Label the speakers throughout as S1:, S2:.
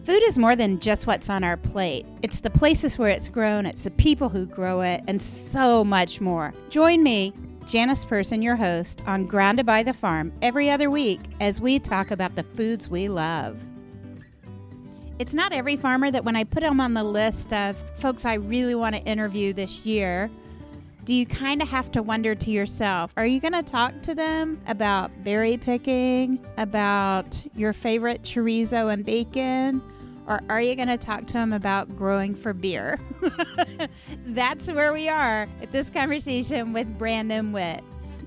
S1: Food is more than just what's on our plate. It's the places where it's grown, it's the people who grow it, and so much more. Join me, Janice Person, your host, on Grounded by the Farm every other week as we talk about the foods we love. It's not every farmer that when I put them on the list of folks I really want to interview this year, do you kind of have to wonder to yourself, are you going to talk to them about berry picking, about your favorite chorizo and bacon, or are you going to talk to them about growing for beer? That's where we are at this conversation with Brandon Whitt.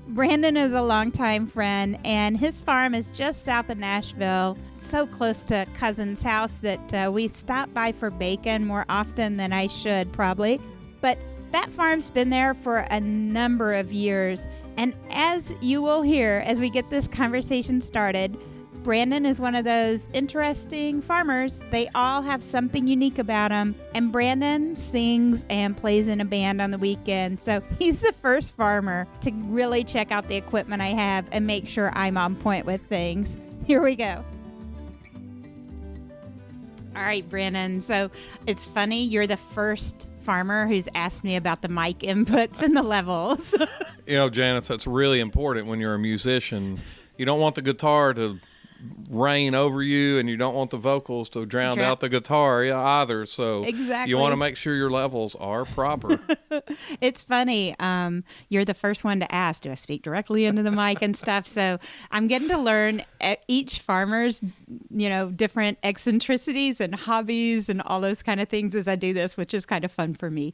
S1: Brandon is a longtime friend, and his farm is just south of Nashville, so close to Cousin's house that we stop by for bacon more often than I should probably. But that farm's been there for a number of years, and as you will hear as we get this conversation started, Brandon is one of those interesting farmers. They all have something unique about them, and Brandon sings and plays in a band on the weekend, so he's the first farmer to really check out the equipment I have and make sure I'm on point with things. Here we go. All right, Brandon, so it's funny, you're the first farmer who's asked me about the mic inputs and the levels.
S2: You know, Janice, that's really important when you're a musician. You don't want the guitar to rain over you, and you don't want the vocals to drown out the guitar either. So
S1: exactly.
S2: You want to make sure your levels are proper.
S1: It's funny. You're the first one to ask, do I speak directly into the mic and stuff? So I'm getting to learn each farmer's, different eccentricities and hobbies and all those kind of things as I do this, which is kind of fun for me.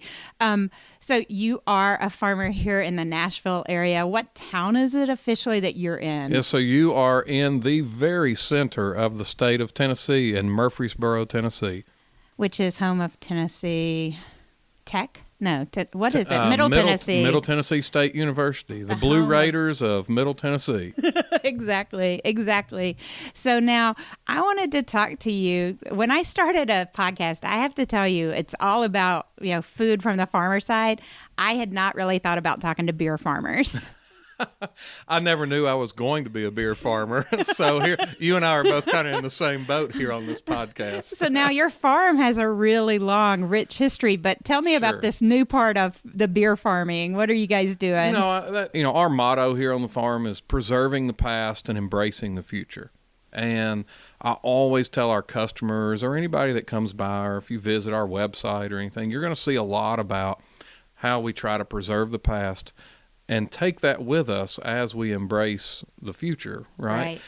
S1: So you are a farmer here in the Nashville area. What town is it officially that you're in?
S2: Yeah, so you are in the very center of the state of Tennessee, in Murfreesboro, Tennessee.
S1: Which is home of Tennessee Tech? No, what is it? Middle Tennessee.
S2: Middle Tennessee State University, the Blue Raiders of Middle Tennessee.
S1: Exactly. So now I wanted to talk to you. When I started a podcast, I have to tell you, it's all about, food from the farmer side. I had not really thought about talking to beer farmers.
S2: I never knew I was going to be a beer farmer. So here, you and I are both kind of in the same boat here on this podcast.
S1: So now your farm has a really long, rich history, but tell me about this new part of the beer farming. What are you guys doing?
S2: Our motto here on the farm is preserving the past and embracing the future. And I always tell our customers or anybody that comes by, or if you visit our website or anything, you're going to see a lot about how we try to preserve the past and take that with us as we embrace the future, right?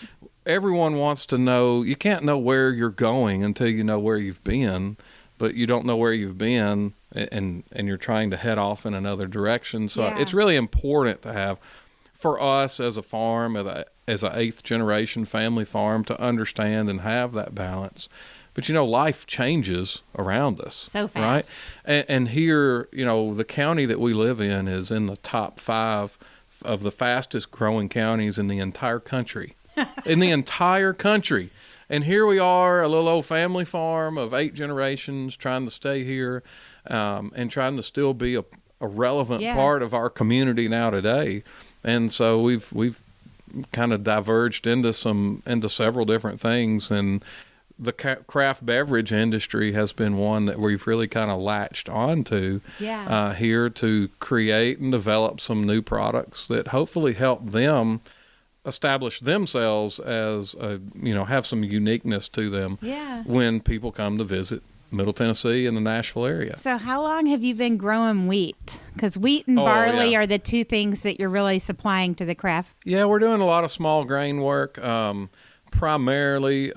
S2: Everyone wants to know, you can't know where you're going until you know where you've been, but you don't know where you've been, and you're trying to head off in another direction. So it's really important to have, for us as a farm, as an eighth generation family farm, to understand and have that balance. But, life changes around us.
S1: So fast.
S2: Right? And here, the county that we live in is in the top 5 of the fastest growing counties in the entire country. In the entire country. And here we are, a little old family farm of 8 generations trying to stay here and trying to still be a relevant part of our community now today. And so we've kind of diverged into several different things, and the craft beverage industry has been one that we've really kind of latched onto here to create and develop some new products that hopefully help them establish themselves as, have some uniqueness to them when people come to visit Middle Tennessee and the Nashville area.
S1: So how long have you been growing wheat? Because wheat and barley are the two things that you're really supplying to the craft.
S2: Yeah, we're doing a lot of small grain work, primarily.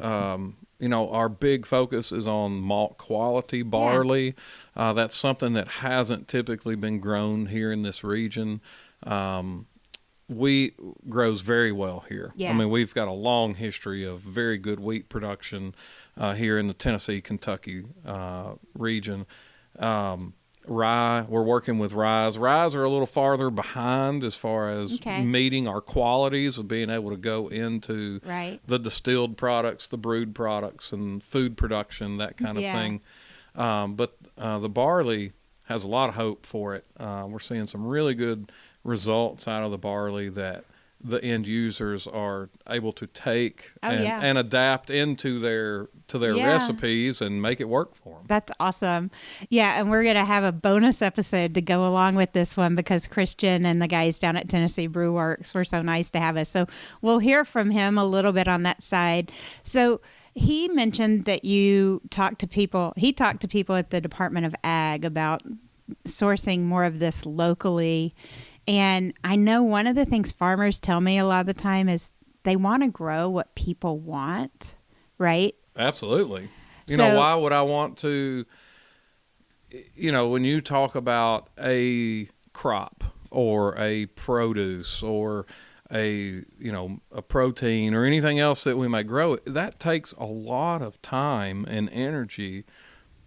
S2: Our big focus is on malt quality barley. That's something that hasn't typically been grown here in this region. Wheat grows very well here.
S1: Yeah.
S2: I mean, we've got a long history of very good wheat production here in the Tennessee, Kentucky region. Rye, we're working with ryes. Ryes are a little farther behind as far as meeting our qualities of being able to go into the distilled products, the brewed products, and food production, that kind of thing. But the barley has a lot of hope for it. We're seeing some really good results out of the barley that the end users are able to take
S1: Oh,
S2: and,
S1: yeah.
S2: and adapt into their
S1: Yeah.
S2: recipes and make it work for them.
S1: That's awesome. Yeah, and we're going to have a bonus episode to go along with this one because Christian and the guys down at Tennessee Brew Works were so nice to have us. So we'll hear from him a little bit on that side. So he mentioned that he talked to people at the Department of Ag about sourcing more of this locally. And I know one of the things farmers tell me a lot of the time is they want to grow what people want, right?
S2: Absolutely. You
S1: So-
S2: know, why would I want to, when you talk about a crop or a produce or a protein or anything else that we may grow, that takes a lot of time and energy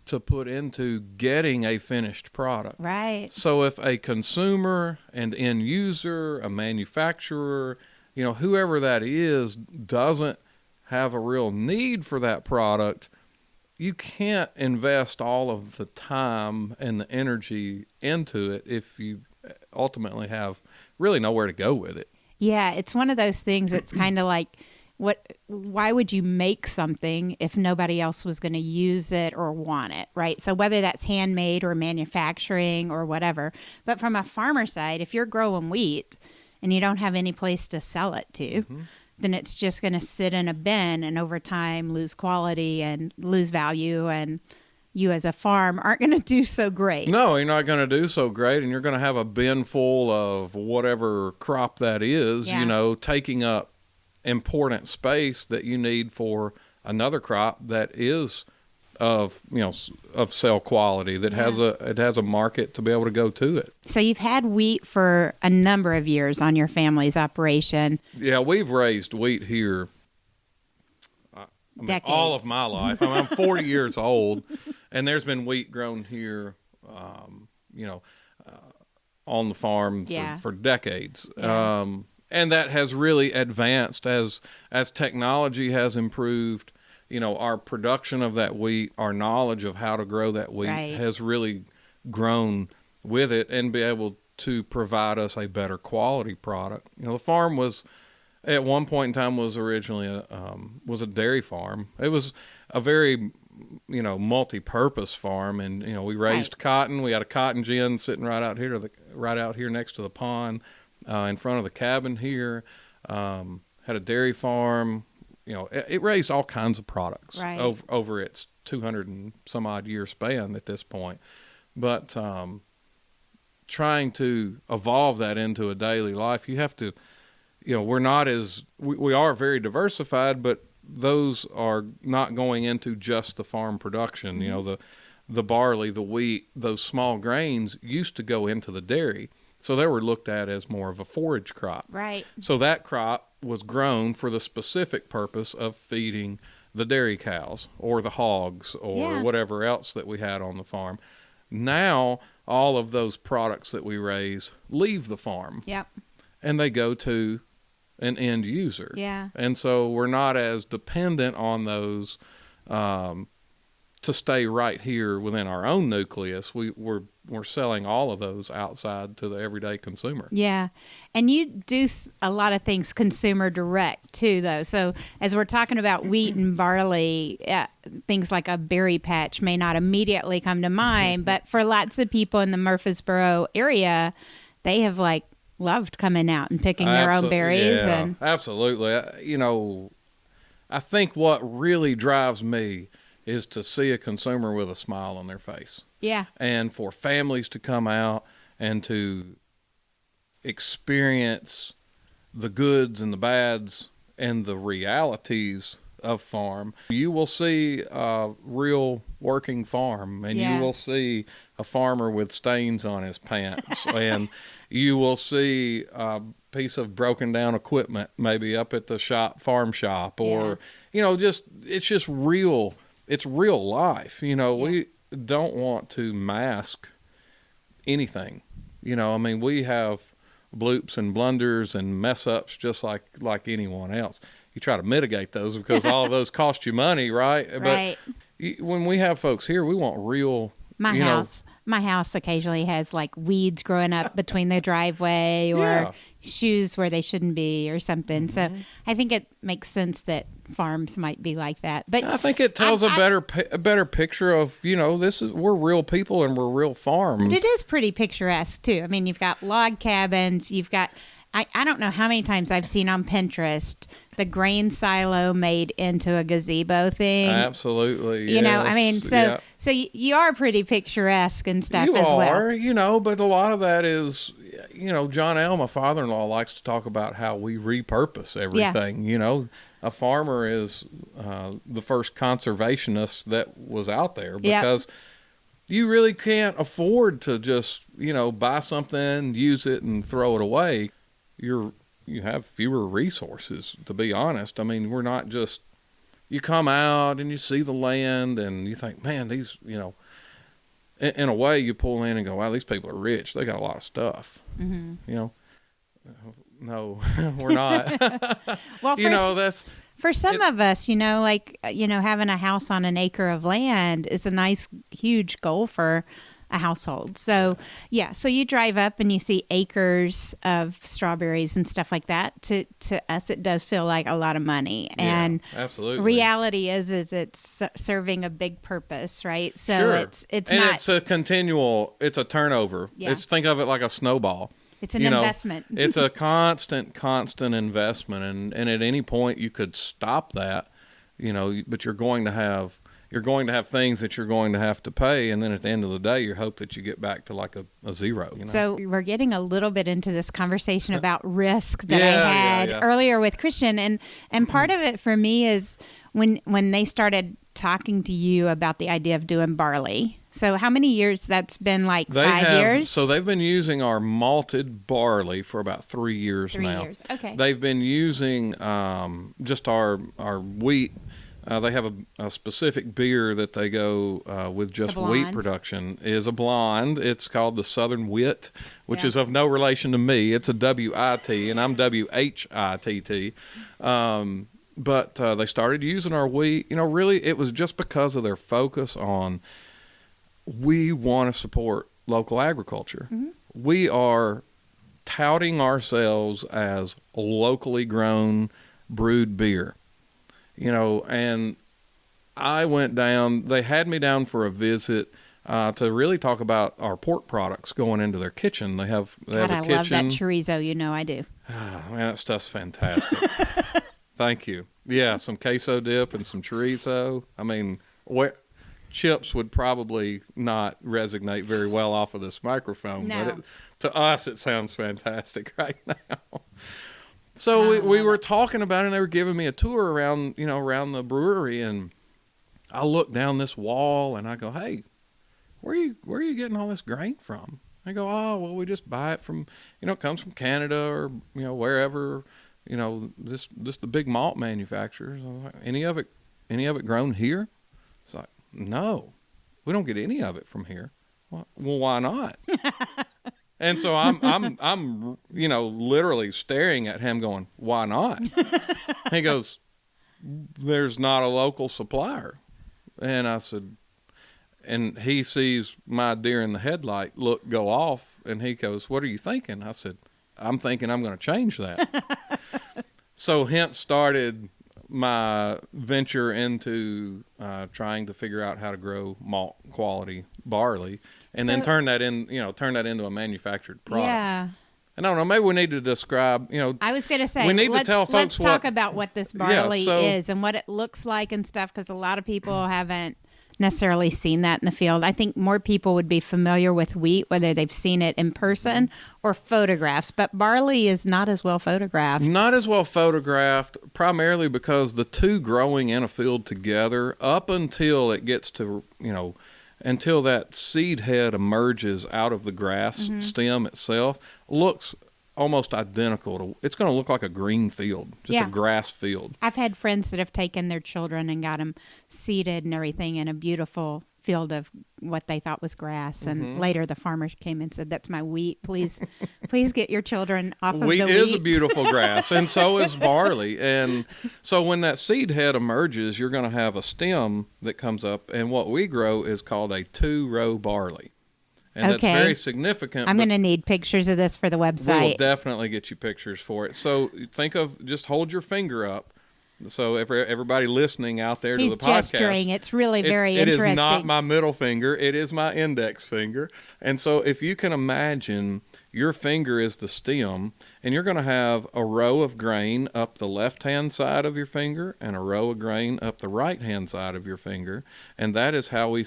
S2: to put into getting a finished product.
S1: Right.
S2: So if a consumer and end user, a manufacturer, whoever that is, doesn't have a real need for that product, you can't invest all of the time and the energy into it if you ultimately have really nowhere to go with it.
S1: Yeah, it's one of those things that's kind of like, why would you make something if nobody else was going to use it or want it, right? So whether that's handmade or manufacturing or whatever. But from a farmer side, if you're growing wheat and you don't have any place to sell it to, then it's just going to sit in a bin and over time lose quality and lose value, and you as a farm aren't going to do so great.
S2: No, you're not going to do so great, and you're going to have a bin full of whatever crop that is, taking up important space that you need for another crop that is of cell quality, that has a market to be able to go to it.
S1: So you've had wheat for a number of years on your family's operation.
S2: Yeah, we've raised wheat here
S1: Decades.
S2: all of my life. I'm 40 years old, and there's been wheat grown here, on the farm for decades.
S1: Yeah.
S2: And that has really advanced as technology has improved. Our production of that wheat, our knowledge of how to grow that wheat has really grown with it and be able to provide us a better quality product. The farm was, at one point in time, was originally a dairy farm. It was a very, multi-purpose farm, and we raised cotton. We had a cotton gin sitting right out here next to the pond, in front of the cabin here. Had a dairy farm. It raised all kinds of products over its 200 and some odd year span at this point. But trying to evolve that into a daily life, you have to, we are very diversified, but those are not going into just the farm production. The barley, the wheat, those small grains used to go into the dairy. So they were looked at as more of a forage crop.
S1: Right.
S2: So that crop was grown for the specific purpose of feeding the dairy cows or the hogs or whatever else that we had on the farm. Now, all of those products that we raise leave the farm.
S1: Yep.
S2: And they go to an end user.
S1: Yeah.
S2: And so we're not as dependent on those to stay right here within our own nucleus. We're selling all of those outside to the everyday consumer.
S1: Yeah. And you do a lot of things consumer direct too, though. So as we're talking about wheat and barley, things like a berry patch may not immediately come to mind, but for lots of people in the Murfreesboro area, they have loved coming out and picking their own berries.
S2: Yeah,
S1: and
S2: absolutely. I think what really drives me is to see a consumer with a smile on their face.
S1: Yeah.
S2: And for families to come out and to experience the goods and the bads and the realities of farm. You will see a real working farm, and you will see a farmer with stains on his pants, and you will see a piece of broken down equipment maybe up at the farm shop, or it's just real. It's real life. We don't want to mask anything. We have bloops and blunders and mess ups just like anyone else. You try to mitigate those because all of those cost you money, right?
S1: Right.
S2: But when we have folks here, we want real. My
S1: house occasionally has weeds growing up between the driveway, or shoes where they shouldn't be or something.
S2: Mm-hmm.
S1: So I think it makes sense that farms might be like that. But
S2: I think it tells a better picture of, we're real people and we're real farm.
S1: But it is pretty picturesque too. I mean, you've got log cabins, you've got I don't know how many times I've seen on Pinterest the grain silo made into a gazebo thing.
S2: Absolutely.
S1: You know, I mean, so you are pretty picturesque and stuff as well.
S2: You are, but a lot of that is, John L., my father-in-law, likes to talk about how we repurpose everything. Yeah. A farmer is the first conservationist that was out there because you really can't afford to just, buy something, use it, and throw it away. You have fewer resources, to be honest. I mean, we're not just, you come out and you see the land and you think, man, these, in a way you pull in and go, wow, these people are rich. They got a lot of stuff. Mm-hmm. No, we're not.
S1: Well, for some of us, having a house on an acre of land is a nice, huge goal for a household. So, so you drive up and you see acres of strawberries and stuff like that. To us, it does feel like a lot of money. And
S2: absolutely.
S1: Reality is it's serving a big purpose, right? So
S2: sure.
S1: it's
S2: and
S1: not,
S2: it's a continual, it's a turnover. Yeah. Think of it like a snowball.
S1: It's an investment.
S2: It's a constant investment. And at any point you could stop that, but you're going to have things that you're going to have to pay. And then at the end of the day, you hope that you get back to like a zero.
S1: So we're getting a little bit into this conversation about risk that I had earlier with Christian. And part of it for me is when they started talking to you about the idea of doing barley. So how many years? That's been like 5 years?
S2: So they've been using our malted barley for about 3 years now.
S1: 3 years, okay.
S2: They've been using just our wheat. They have a specific beer that they go with just wheat production. Is a blonde. It's called the Southern Whit, which is of no relation to me. It's a W-I-T, and I'm W-H-I-T-T. But they started using our wheat. Really, it was just because of their focus on we want to support local agriculture. Mm-hmm. We are touting ourselves as locally grown brewed beer. And I went down, they had me down for a visit to really talk about our pork products going into their kitchen. They have a kitchen.
S1: I love that chorizo, I do.
S2: Man, that stuff's fantastic. Thank you. Yeah, some queso dip and some chorizo. I mean, chips would probably not resonate very well off of this microphone, but to us it sounds fantastic right now. So we were talking about it, and they were giving me a tour around the brewery, and I look down this wall and I go, hey, where are you getting all this grain from? I go, oh, well, we just buy it from, it comes from Canada or, wherever, this the big malt manufacturers. Like, any of it grown here? It's like, no, we don't get any of it from here. Well, why not? And so I'm literally staring at him going, why not? He goes, there's not a local supplier. And I said, and he sees my deer in the headlight look go off, and he goes, what are you thinking? I said, I'm thinking I'm going to change that. So hence started my venture into trying to figure out how to grow malt quality barley, and then turn that into a manufactured product. Yeah. And I don't know, maybe we need to describe,
S1: I was going to say, let's talk about what this barley is and what it looks like and stuff, because a lot of people haven't necessarily seen that in the field. I think more people would be familiar with wheat, whether they've seen it in person or photographs, but barley is not as well photographed.
S2: Not as well photographed, primarily because the two growing in a field together, up until it gets to, until that seed head emerges out of the grass stem itself, looks almost identical to, it's going to look like a green field, just a grass field.
S1: I've had friends that have taken their children and got them seeded and everything in a beautiful field of what they thought was grass, and later the farmers came and said, that's my wheat, please get your children off of the wheat.
S2: Wheat is a beautiful grass, and so is barley. And so when that seed head emerges, you're going to have a stem that comes up, and what we grow is called a 2-row barley. And that's very significant.
S1: I'm going to need pictures of this for the website.
S2: We will definitely get you pictures for it. So think of, just hold your finger up. So everybody listening out there to the podcast.
S1: He's gesturing. It's really very interesting.
S2: It is not my middle finger. It is my index finger. And so if you can imagine your finger is the stem, and you're going to have a row of grain up the left-hand side of your finger and a row of grain up the right-hand side of your finger. And that is how we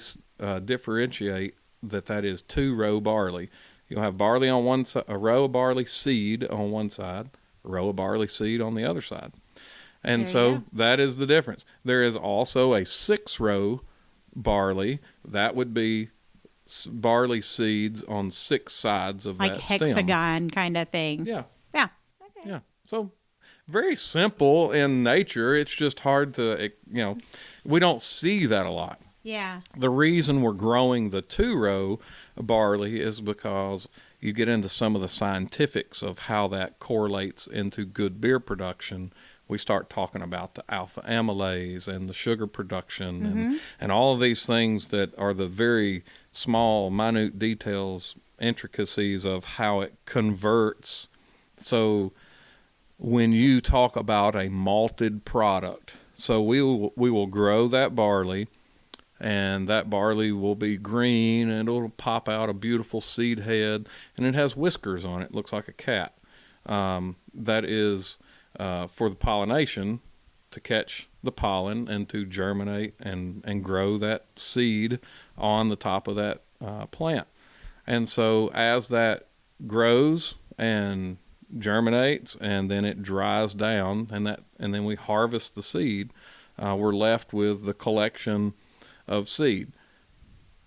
S2: differentiate that is two-row barley. You'll have barley on one side, a row of barley seed on one side, a row of barley seed on the other side. And so that is the difference. There is also a 6-row barley. That would be barley seeds on 6 sides of that stem.
S1: Like hexagon kind of thing.
S2: Yeah.
S1: Yeah. Okay.
S2: Yeah. So very simple in nature. It's just hard to, we don't see that a lot.
S1: Yeah.
S2: The reason we're growing the 2-row barley is because you get into some of the scientifics of how that correlates into good beer production. We start talking about the alpha amylase and the sugar production and all of these things that are the very small, minute details, intricacies of how it converts. So when you talk about a malted product, so we will grow that barley, and that barley will be green, and it'll pop out a beautiful seed head, and it has whiskers on it. It looks like a cat. That is for the pollination, to catch the pollen and to germinate and grow that seed on the top of that plant. And so as that grows and germinates and then it dries down and then we harvest the seed, we're left with the collection of seed.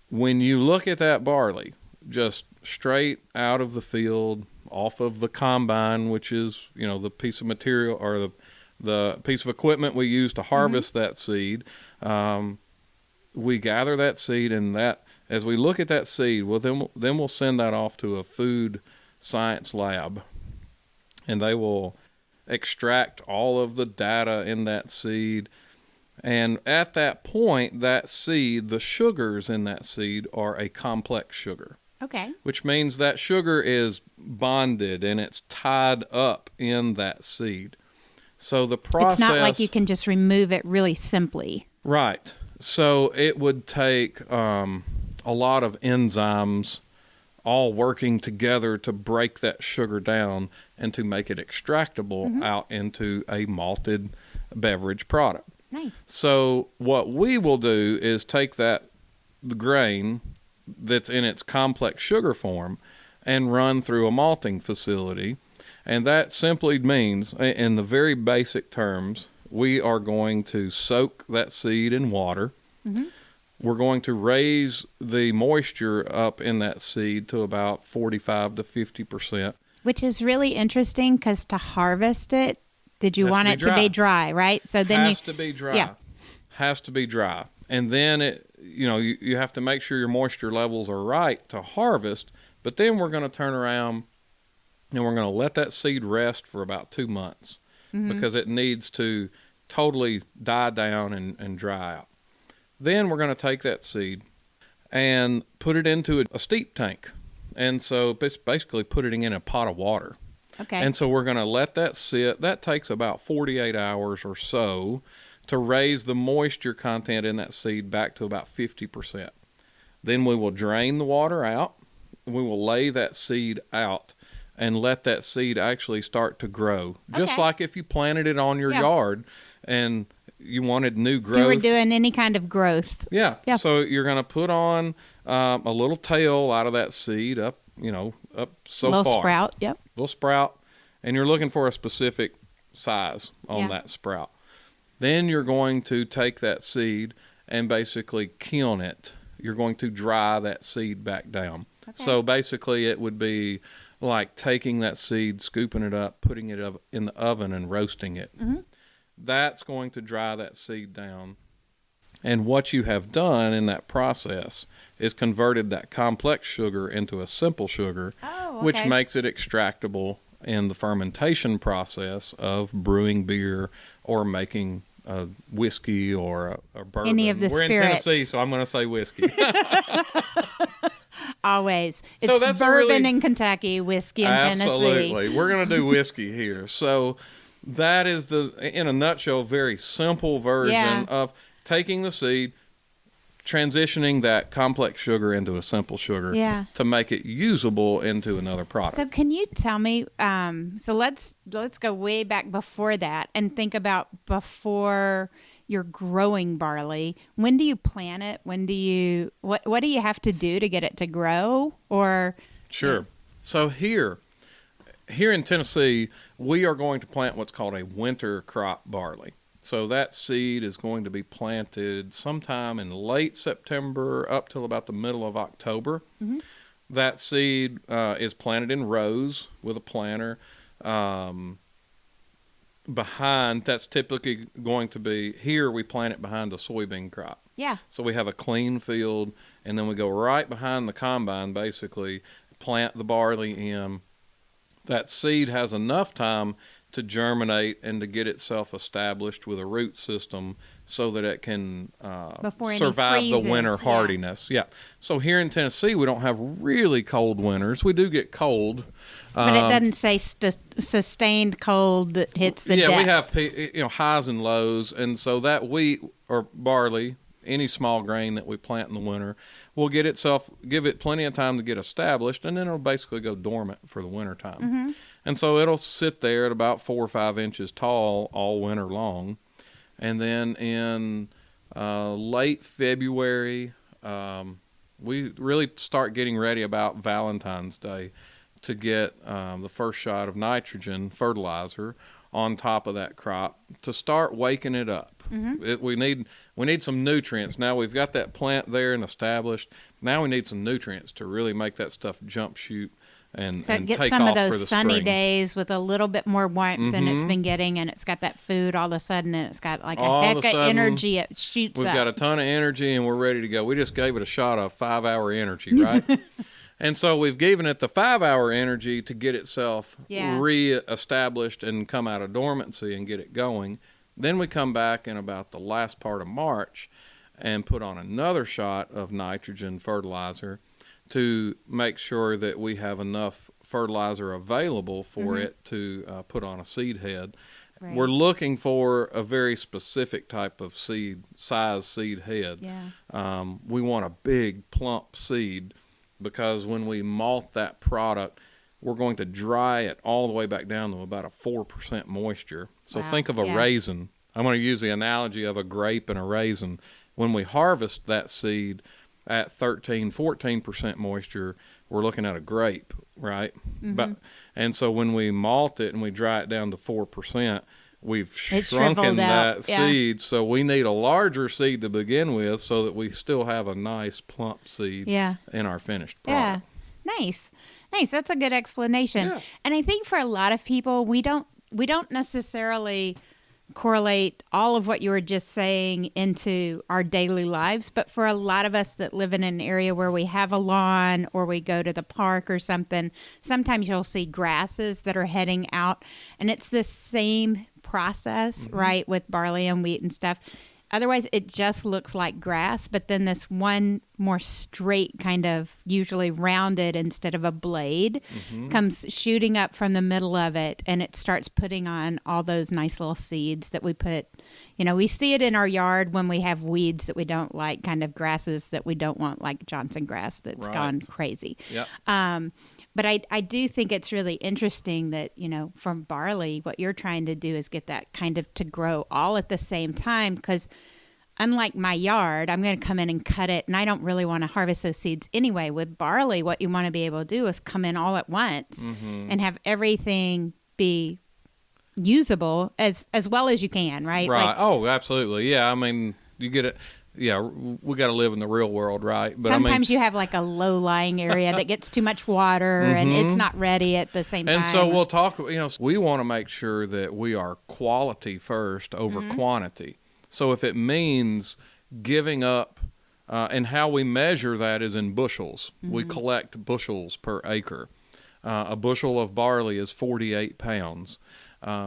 S2: When you look at that barley, just straight out of the field, off of the combine, which is, the piece of material or the piece of equipment we use to harvest that seed, we gather that seed, and that, as we look at that seed, then we'll send that off to a food science lab, and they will extract all of the data in that seed. And at that point, that seed, the sugars in that seed are a complex sugar.
S1: Okay.
S2: Which means that sugar is bonded and it's tied up in that seed. So the process... It's
S1: not like you can just remove it really simply.
S2: Right. So it would take a lot of enzymes all working together to break that sugar down and to make it extractable out into a malted beverage product.
S1: Nice.
S2: So what we will do is take the grain that's in its complex sugar form and run through a malting facility. And that simply means, in the very basic terms, we are going to soak that seed in water. We're going to raise the moisture up in that seed to about 45 to 50%.
S1: Which is really interesting because to harvest it, did you want it to be dry, right? So then
S2: has to be dry. Yeah. Has to be dry. And then you have to make sure your moisture levels are right to harvest, but then we're going to turn around and we're going to let that seed rest for about 2 months because it needs to totally die down and dry out. Then we're going to take that seed and put it into a steep tank. And so basically putting it in a pot of water.
S1: Okay.
S2: And so we're going to let that sit. That takes about 48 hours or so to raise the moisture content in that seed back to about 50%. Then we will drain the water out. We will lay that seed out and let that seed actually start to grow. Just like if you planted it on your yard and you wanted new growth.
S1: You were doing any kind of growth.
S2: Yeah. So you're going to put on a little tail out of that seed up so far.
S1: Little sprout, yep.
S2: Little sprout. And you're looking for a specific size on that sprout. Then you're going to take that seed and basically kiln it. You're going to dry that seed back down. Okay. So basically it would be like taking that seed, scooping it up, putting it in the oven and roasting it. That's going to dry that seed down. And what you have done in that process is converted that complex sugar into a simple sugar, which makes it extractable in the fermentation process of brewing beer or making a whiskey or a bourbon.
S1: Any of the
S2: We're
S1: spirits.
S2: in Tennessee, so I'm going to say whiskey.
S1: Always.
S2: So
S1: It's
S2: that's a
S1: bourbon
S2: really-
S1: in Kentucky, whiskey in Tennessee.
S2: Absolutely. We're going to do whiskey here. So that is in a nutshell, very simple version of taking the seed, transitioning that complex sugar into a simple sugar to make it usable into another product.
S1: So can you tell me, so let's go way back before that and think about before you're growing barley. When do you plant it? What do you have to do to get it to grow? Or
S2: Sure. So here in Tennessee, we are going to plant what's called a winter crop barley. So that seed is going to be planted sometime in late September up till about the middle of October. Mm-hmm. That seed is planted in rows with a planter. That's typically going to be, here we plant it behind the soybean crop.
S1: Yeah.
S2: So we have a clean field, and then we go right behind the combine, basically, plant the barley in. That seed has enough time to germinate and to get itself established with a root system so that it can survive the winter hardiness. Yeah. So here in Tennessee, we don't have really cold winters. We do get cold.
S1: But it doesn't say sustained cold that hits the depth.
S2: We have highs and lows. And so that wheat or barley, any small grain that we plant in the winter, will give it plenty of time to get established, and then it'll basically go dormant for the winter time. Mm-hmm. And so it'll sit there at about 4 or 5 inches tall all winter long. And then in late February, we really start getting ready about Valentine's Day to get the first shot of nitrogen fertilizer on top of that crop to start waking it up. Mm-hmm. We need some nutrients. Now we've got that plant there and established. Now we need some nutrients to really make that stuff jump shoot and
S1: get
S2: take
S1: some
S2: off
S1: of those
S2: for the
S1: sunny
S2: spring.
S1: days with a little bit more warmth than it's been getting, and it's got that food all of a sudden, and it's got like a heck of energy. It shoots up.
S2: We've got a ton of energy, and we're ready to go. We just gave it a shot of 5-hour energy, right? And so we've given it the 5-hour energy to get itself re-established and come out of dormancy and get it going. Then we come back in about the last part of March and put on another shot of nitrogen fertilizer to make sure that we have enough fertilizer available for it to put on a seed head. Right. We're looking for a very specific type of size seed head. Yeah. We want a big, plump seed, because when we malt that product, we're going to dry it all the way back down to about a 4% moisture. So think of a raisin. I'm going to use the analogy of a grape and a raisin. When we harvest that seed at 13-14% moisture, we're looking at a grape, right? Mm-hmm. And so when we malt it and we dry it down to 4%, we've shrunken that seed. So we need a larger seed to begin with so that we still have a nice plump seed in our finished product.
S1: Yeah. Nice. That's a good explanation. Yeah. And I think for a lot of people, we don't necessarily correlate all of what you were just saying into our daily lives, but for a lot of us that live in an area where we have a lawn or we go to the park or something, sometimes you'll see grasses that are heading out, and it's the same process, right, with barley and wheat and stuff. Otherwise, it just looks like grass, but then this one more straight kind of, usually rounded instead of a blade, comes shooting up from the middle of it, and it starts putting on all those nice little seeds that we put. We see it in our yard when we have weeds that we don't like, kind of grasses that we don't want, like Johnson grass that's gone crazy. Yep. But I do think it's really interesting that, from barley, what you're trying to do is get that kind of to grow all at the same time, because unlike my yard, I'm going to come in and cut it, and I don't really want to harvest those seeds anyway. With barley, what you want to be able to do is come in all at once and have everything be usable as well as you can, right?
S2: Right. Absolutely. Yeah, I mean, you get it. Yeah, we got to live in the real world, right? But
S1: sometimes you have like a low-lying area that gets too much water and it's not ready at the same time.
S2: And so we'll talk, we want to make sure that we are quality first over quantity. So if it means giving up, and how we measure that is in bushels. We collect bushels per acre. A bushel of barley is 48 pounds.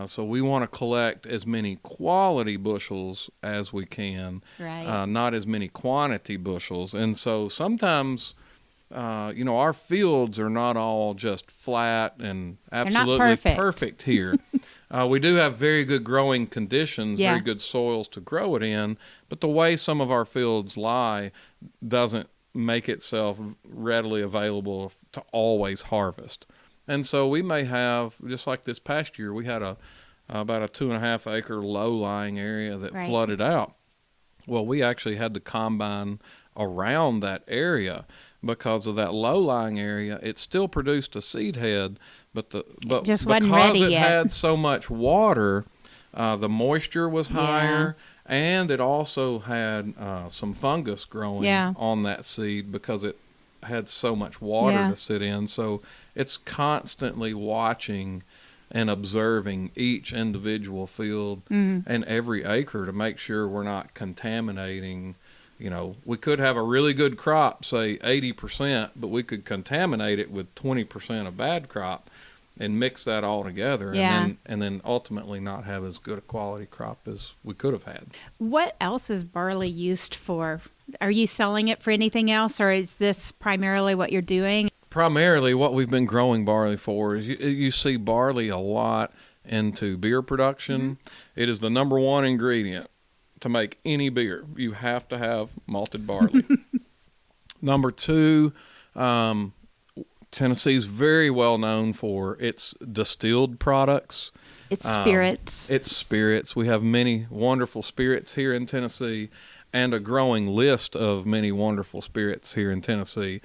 S2: So we want to collect as many quality bushels as we can, not as many quantity bushels. And so sometimes our fields are not all just flat and absolutely perfect here. We do have very good growing conditions, very good soils to grow it in, but the way some of our fields lie doesn't make itself readily available to always harvest. And so we may have, just like this past year, we had about a 2.5 acre low-lying area that flooded out. Well, we actually had the combine around that area. Because of that low-lying area, it still produced a seed head, but because it had so much water, the moisture was higher, and it also had some fungus growing on that seed because it had so much water to sit in. So it's constantly watching and observing each individual field and every acre to make sure we're not contaminating. We could have a really good crop, say 80%, but we could contaminate it with 20% of bad crop and mix that all together and then ultimately not have as good a quality crop as we could have had.
S1: What else is barley used for? Are you selling it for anything else, or is this primarily what you're doing?
S2: Primarily what we've been growing barley for is you see barley a lot into beer production. It is the number one ingredient to make any beer. You have to have malted barley. Number two, Tennessee's very well known for its distilled products.
S1: Its spirits. We have many wonderful spirits here in Tennessee
S2: and a growing list of many wonderful spirits here in Tennessee.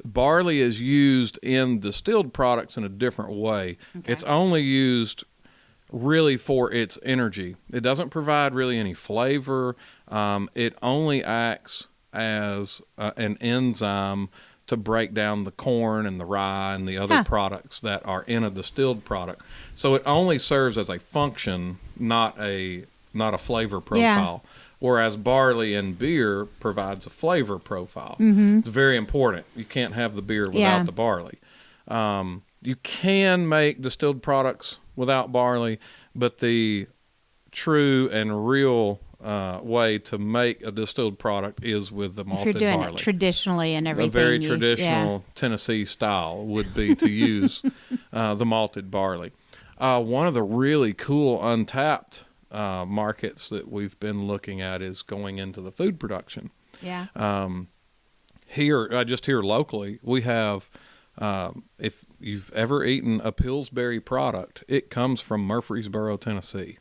S2: Barley is used in distilled products in a different way. Okay. It's only used really for its energy. It doesn't provide really any flavor. It only acts as an enzyme to break down the corn and the rye and the other products that are in a distilled product. So it only serves as a function, not a flavor profile. Yeah. Whereas barley in beer provides a flavor profile. It's very important. You can't have the beer without the barley. You can make distilled products without barley, but the true and real way to make a distilled product is with the malted barley. If you're doing it
S1: traditionally and everything.
S2: A very traditional Tennessee style would be to use the malted barley. One of the really cool untapped markets that we've been looking at is going into the food production. Yeah. Just here locally, we have, if you've ever eaten a Pillsbury product, it comes from Murfreesboro, Tennessee.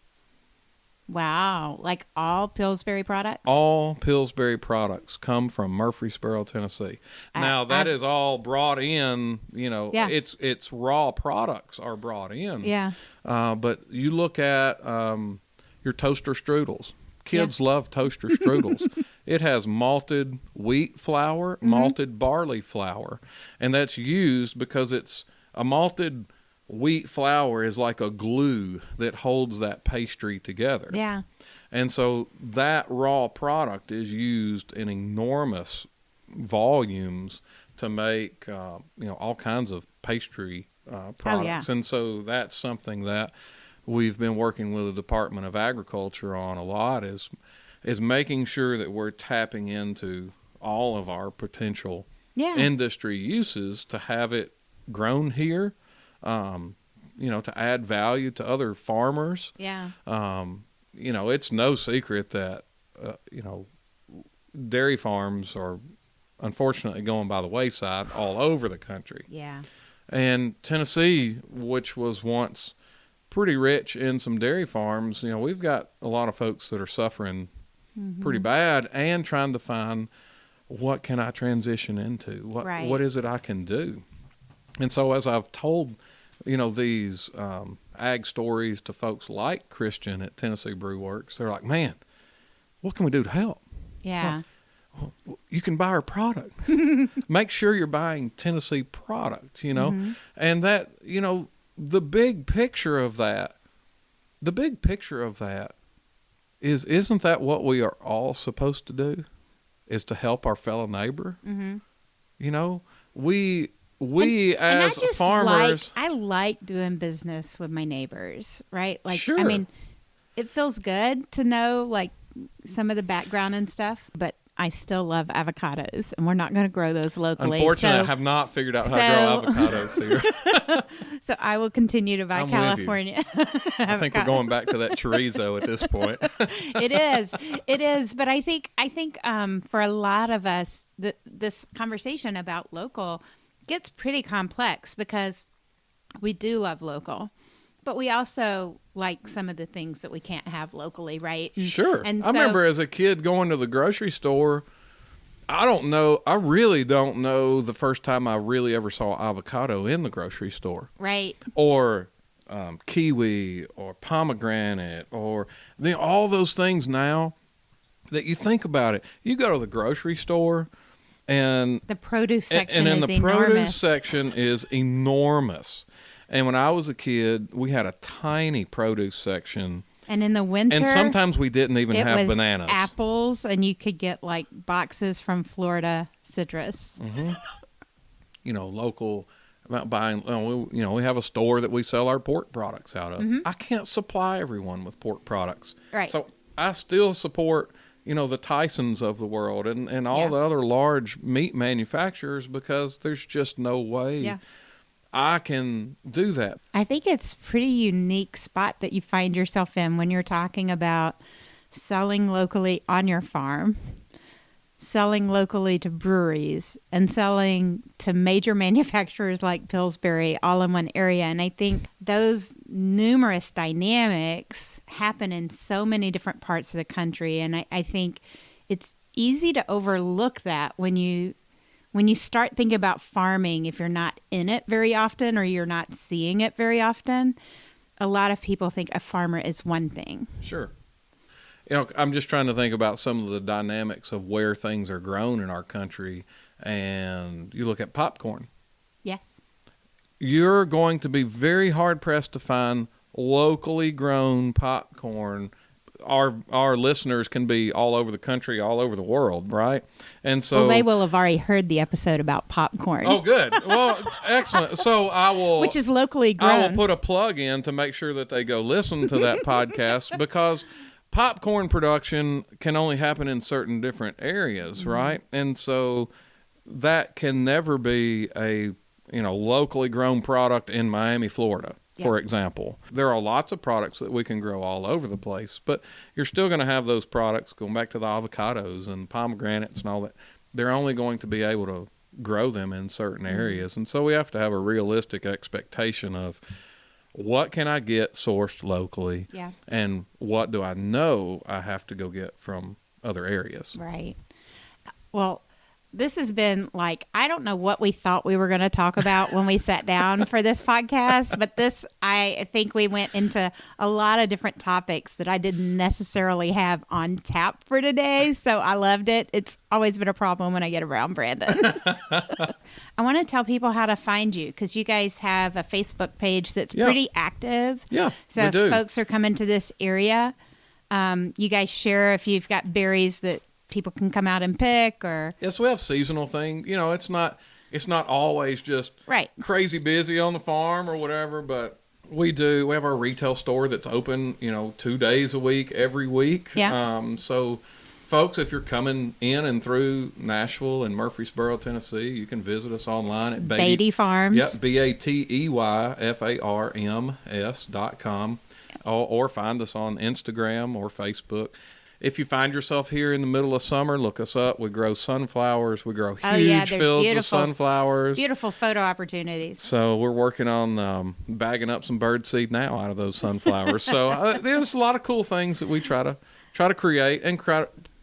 S1: Wow. Like all Pillsbury products?
S2: All Pillsbury products come from Murfreesboro, Tennessee. Now, that is all brought in, it's raw products are brought in. Yeah. But you look at your toaster strudels. Kids love toaster strudels. It has malted wheat flour, malted barley flour, and that's used because it's a malted wheat flour is like a glue that holds that pastry together. Yeah. And so that raw product is used in enormous volumes to make all kinds of pastry products. And so that's something that we've been working with the Department of Agriculture on a lot is making sure that we're tapping into all of our potential industry uses to have it grown here, to add value to other farmers. Yeah. It's no secret that, dairy farms are unfortunately going by the wayside all over the country. Yeah. And Tennessee, which was once pretty rich in some dairy farms, we've got a lot of folks that are suffering pretty bad and trying to find what can I transition into? What is it I can do? And so as I've told, these ag stories to folks like Christian at Tennessee Brew Works, they're like, man, what can we do to help? Yeah. Well, you can buy our product. Make sure you're buying Tennessee product, and that, the big picture of that isn't that what we are all supposed to do, is to help our fellow neighbor? We as farmers,
S1: I like doing business with my neighbors, right? Like,
S2: sure.
S1: It feels good to know like some of the background and stuff, but I still love avocados, and we're not going to grow those locally.
S2: Unfortunately, I have not figured out how to grow avocados here.
S1: So I will continue to buy California.
S2: I think we're going back to that chorizo at this point.
S1: It is. But I think for a lot of us, this conversation about local gets pretty complex because we do love local, but we also like some of the things that we can't have locally, right?
S2: Sure.
S1: And
S2: I remember as a kid going to the grocery store. I really don't know the first time I really ever saw avocado in the grocery store.
S1: Right.
S2: Or kiwi or pomegranate or all those things now that you think about it. You go to the grocery store and
S1: the produce section
S2: and
S1: is
S2: the
S1: enormous.
S2: Produce section is enormous. And when I was a kid, we had a tiny produce section.
S1: And in the winter,
S2: and sometimes we didn't even have bananas.
S1: Apples, and you could get like boxes from Florida citrus.
S2: Mm-hmm. Local. About buying. We have a store that we sell our pork products out of.
S1: Mm-hmm.
S2: I can't supply everyone with pork products,
S1: right?
S2: So I still support the Tysons of the world and all the other large meat manufacturers because there's just no way I can do that.
S1: I think it's a pretty unique spot that you find yourself in when you're talking about selling locally on your farm, selling locally to breweries, and selling to major manufacturers like Pillsbury all in one area. And I think those numerous dynamics happen in so many different parts of the country. And I think it's easy to overlook that when you start thinking about farming, if you're not in it very often or you're not seeing it very often. A lot of people think a farmer is one thing.
S2: Sure. I'm just trying to think about some of the dynamics of where things are grown in our country. And you look at popcorn.
S1: Yes.
S2: You're going to be very hard-pressed to find locally grown popcorn. Our listeners can be all over the country, all over the world, right? And so
S1: they will have already heard the episode about popcorn.
S2: Oh, good. Well, excellent. So I will,
S1: which is locally grown.
S2: I will put a plug in to make sure that they go listen to that podcast because popcorn production can only happen in certain different areas, right? And so that can never be a locally grown product in Miami, Florida. For example, there are lots of products that we can grow all over the place, but you're still going to have those products, going back to the avocados and pomegranates and all that, they're only going to be able to grow them in certain areas. And so we have to have a realistic expectation of what can I get sourced locally and what do I know I have to go get from other areas.
S1: Right. Well, this has been I don't know what we thought we were going to talk about when we sat down for this podcast, but I think we went into a lot of different topics that I didn't necessarily have on tap for today. So I loved it. It's always been a problem when I get around Brandon. I want to tell people how to find you because you guys have a Facebook page that's pretty active.
S2: Yeah,
S1: so
S2: we
S1: if
S2: do.
S1: Folks are coming to this area, you guys share if you've got berries that people can come out and pick, or
S2: yes, we have seasonal thing. It's not always just crazy busy on the farm or whatever, but we have our retail store that's open 2 days a week every week. So folks, if you're coming in and through Nashville and Murfreesboro, Tennessee, you can visit us online at
S1: Batey Farms.
S2: Yep, BATEYFARMS.com, or find us on Instagram or Facebook. If you find yourself here in the middle of summer, look us up. We grow sunflowers. We grow huge fields of sunflowers.
S1: Beautiful photo opportunities.
S2: So we're working on bagging up some bird seed now out of those sunflowers. So there's a lot of cool things that we try to create and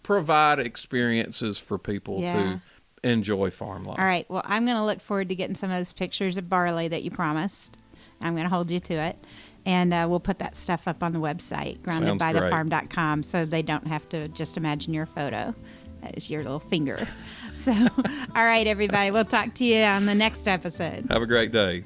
S2: provide experiences for people to enjoy farm life.
S1: All right. Well, I'm going to look forward to getting some of those pictures of barley that you promised. I'm going to hold you to it. And we'll put that stuff up on the website, groundedbythefarm.com, so they don't have to just imagine your photo as your little finger. So, all right, everybody, we'll talk to you on the next episode.
S2: Have a great day.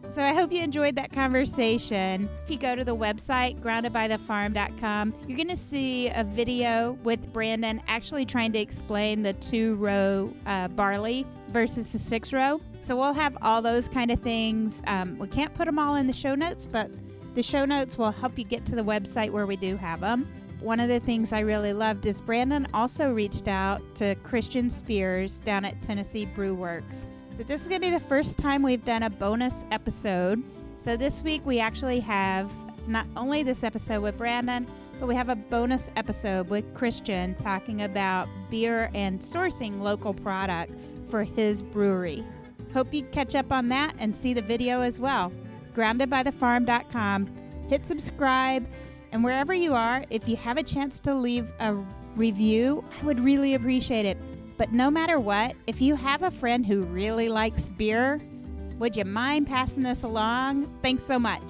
S1: So I hope you enjoyed that conversation. If you go to the website, groundedbythefarm.com, you're going to see a video with Brandon actually trying to explain the 2-row barley versus the 6-row. So we'll have all those kind of things. We can't put them all in the show notes, but the show notes will help you get to the website where we do have them. one of the things I really loved is Brandon also reached out to Christian Spears down at Tennessee Brew Works. So this is going to be the first time we've done a bonus episode. So this week we actually have not only this episode with Brandon, but we have a bonus episode with Christian talking about beer and sourcing local products for his brewery. Hope you catch up on that and see the video as well. GroundedByTheFarm.com. Hit subscribe, and wherever you are, if you have a chance to leave a review, I would really appreciate it. But no matter what, if you have a friend who really likes beer, would you mind passing this along? Thanks so much.